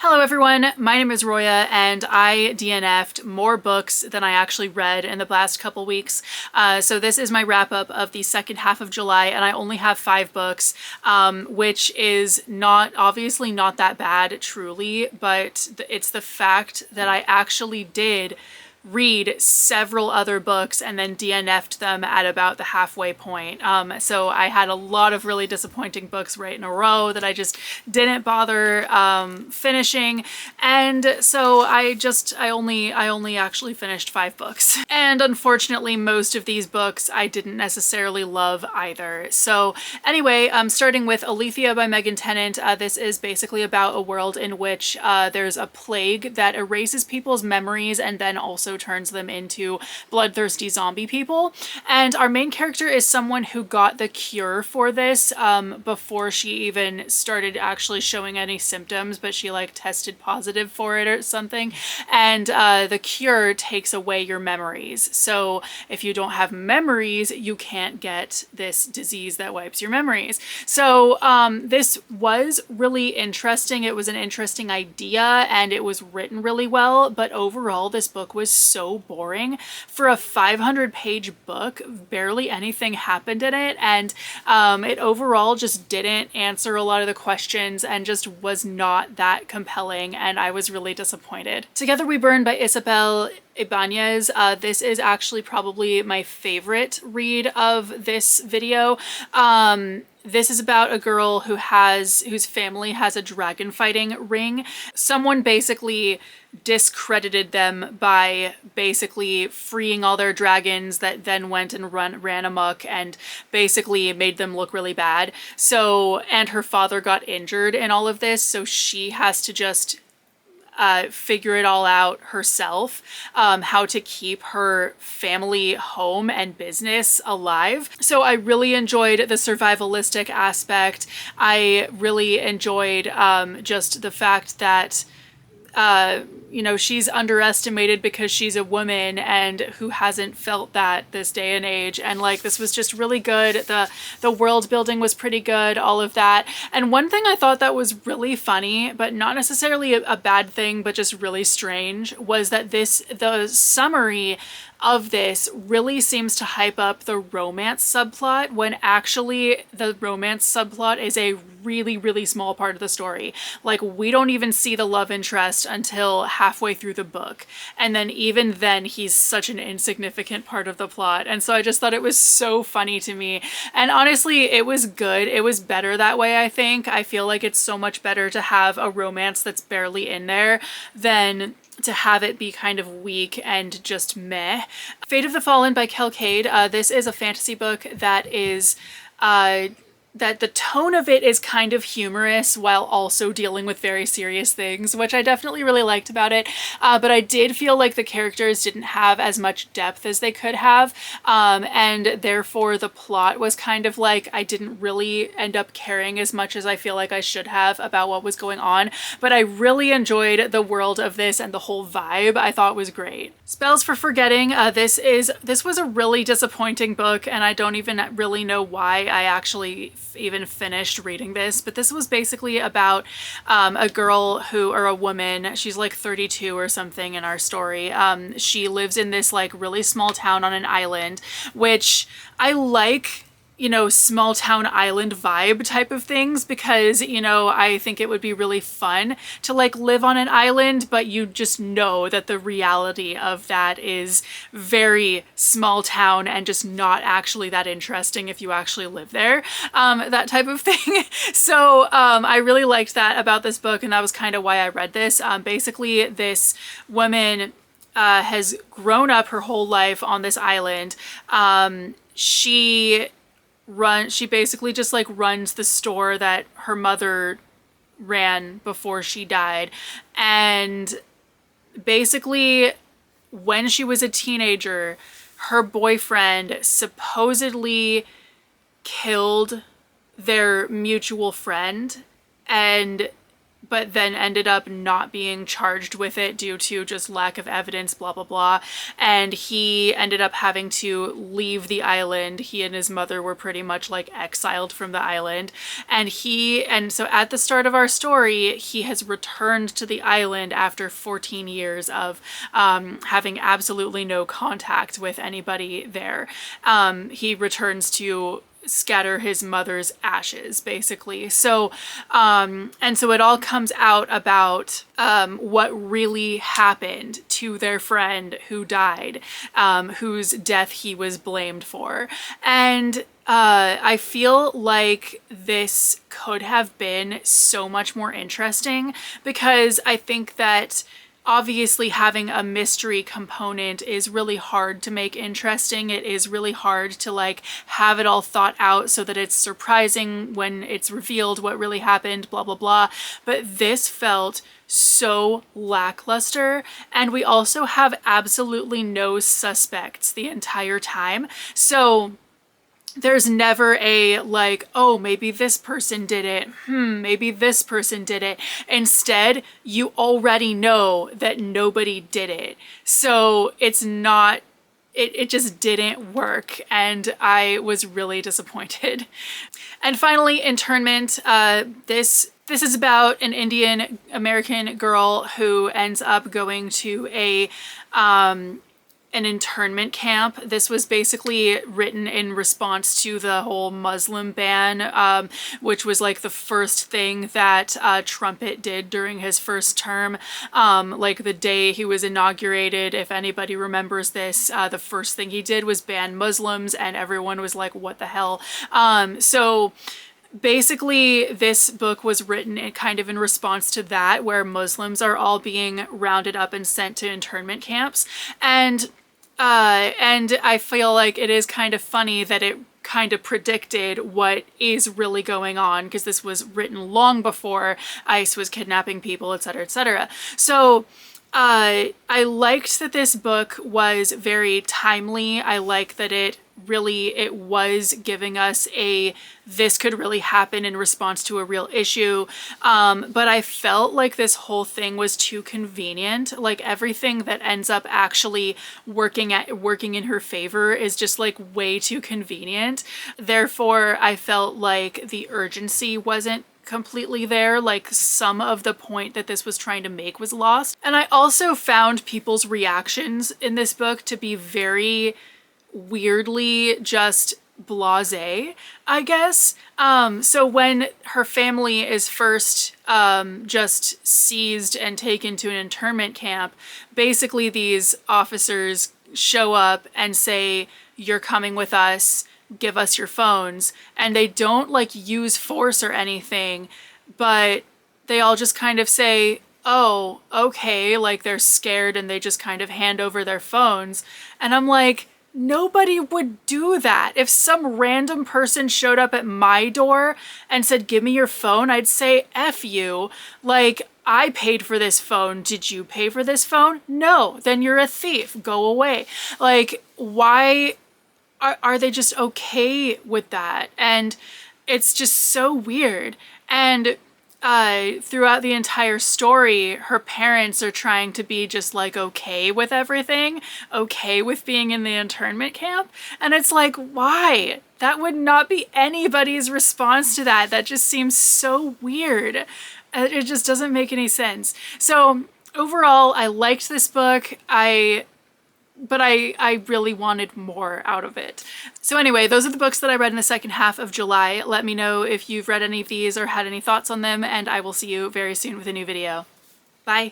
Hello everyone, my name is Roya and I DNF'd more books than I actually read in the last couple weeks. So this is my wrap up of the second half of July and I only have 5 books, which is obviously not that bad truly, but it's the fact that I actually did read several other books and then DNF'd them at about the halfway point. So I had a lot of really disappointing books right in a row that I just didn't bother finishing, and so I only actually finished 5 books. And unfortunately, most of these books I didn't necessarily love either. So anyway, starting with Alethea by Megan Tennant. This is basically about a world in which there's a plague that erases people's memories and then also turns them into bloodthirsty zombie people. And our main character is someone who got the cure for this before she even started actually showing any symptoms, but she like tested positive for it or something. And the cure takes away your memories. So if you don't have memories, you can't get this disease that wipes your memories. So this was really interesting. It was an interesting idea and it was written really well, but overall this book was so boring. For a 500-page book, barely anything happened in it, and it overall just didn't answer a lot of the questions and just was not that compelling, and I was really disappointed. Together We Burn by Isabel Ibanez. This is actually probably my favorite read of this video. This is about a girl whose family has a dragon fighting ring. Someone basically discredited them by basically freeing all their dragons that then went and ran amok and basically made them look really bad. So, and her father got injured in all of this, so she has to just figure it all out herself, how to keep her family home and business alive. So I really enjoyed the survivalistic aspect. I really enjoyed just the fact that you know, she's underestimated because she's a woman, and who hasn't felt that this day and age. And like, this was just really good. The world building was pretty good, all of that. And one thing I thought that was really funny, but not necessarily a bad thing, but just really strange, was that the summary of this really seems to hype up the romance subplot when actually the romance subplot is a really small part of the story. Like, we don't even see the love interest until halfway through the book, and then even then he's such an insignificant part of the plot. And so I just thought it was so funny to me, and honestly it was good. It was better that way. I feel like it's so much better to have a romance that's barely in there than to have it be kind of weak and just meh. Fate of the Fallen by Kel Cade. This is a fantasy book that is that the tone of it is kind of humorous while also dealing with very serious things, which I definitely really liked about it. But I did feel like the characters didn't have as much depth as they could have, and therefore the plot was kind of like, I didn't really end up caring as much as I feel like I should have about what was going on. But I really enjoyed the world of this, and the whole vibe I thought was great. Spells for Forgetting. This was a really disappointing book, and I don't even really know why I actually even finished reading this, but this was basically about a girl or a woman, she's like 32 or something in our story. She lives in this like really small town on an island, which I like, you know, small town island vibe type of things, because, you know, I think it would be really fun to like live on an island, but you just know that the reality of that is very small town and just not actually that interesting if you actually live there, that type of thing. So I really liked that about this book, and that was kind of why I read this. Basically, this woman has grown up her whole life on this island. She basically just like runs the store that her mother ran before she died. And basically, when she was a teenager, her boyfriend supposedly killed their mutual friend, and but then ended up not being charged with it due to just lack of evidence, blah, blah, blah. And he ended up having to leave the island. He and his mother were pretty much like exiled from the island. And so at the start of our story, he has returned to the island after 14 years of having absolutely no contact with anybody there. He returns to scatter his mother's ashes, basically. So, and so it all comes out about what really happened to their friend who died, whose death he was blamed for. And I feel like this could have been so much more interesting, because I think that obviously having a mystery component is really hard to make interesting. It is really hard to like have it all thought out so that it's surprising when it's revealed what really happened, blah, blah, blah. But this felt so lackluster, and we also have absolutely no suspects the entire time. So there's never a like, oh, maybe this person did it. Maybe this person did it. Instead, you already know that nobody did it. So it's not, it just didn't work. And I was really disappointed. And finally, Internment. This is about an Indian American girl who ends up going to an internment camp. This was basically written in response to the whole Muslim ban, which was like the first thing that Trumpet did during his first term. Like the day he was inaugurated, if anybody remembers this, the first thing he did was ban Muslims, and everyone was like, what the hell? So basically, this book was written kind of in response to that, where Muslims are all being rounded up and sent to internment camps. And I feel like it is kind of funny that it kind of predicted what is really going on, because this was written long before ICE was kidnapping people, etc., etc. So I liked that this book was very timely. I like that it was giving us this could really happen in response to a real issue. But I felt like this whole thing was too convenient. Like everything that ends up actually working in her favor is just like way too convenient. Therefore, I felt like the urgency wasn't completely there. Like some of the point that this was trying to make was lost. And I also found people's reactions in this book to be very weirdly just blasé, I guess. So when her family is first just seized and taken to an internment camp, basically these officers show up and say, you're coming with us, give us your phones. And they don't like use force or anything, but they all just kind of say, oh, okay, like they're scared, and they just kind of hand over their phones. And I'm like, nobody would do that. If some random person showed up at my door and said, give me your phone, I'd say, F you. Like, I paid for this phone. Did you pay for this phone? No. Then you're a thief. Go away. Like, why are they just okay with that? And it's just so weird. And throughout the entire story, her parents are trying to be just like okay with everything, okay with being in the internment camp. And it's like, why? That would not be anybody's response to that. That just seems so weird. It just doesn't make any sense. So overall, I liked this book. But I really wanted more out of it. So anyway, those are the books that I read in the second half of July. Let me know if you've read any of these or had any thoughts on them, and I will see you very soon with a new video. Bye!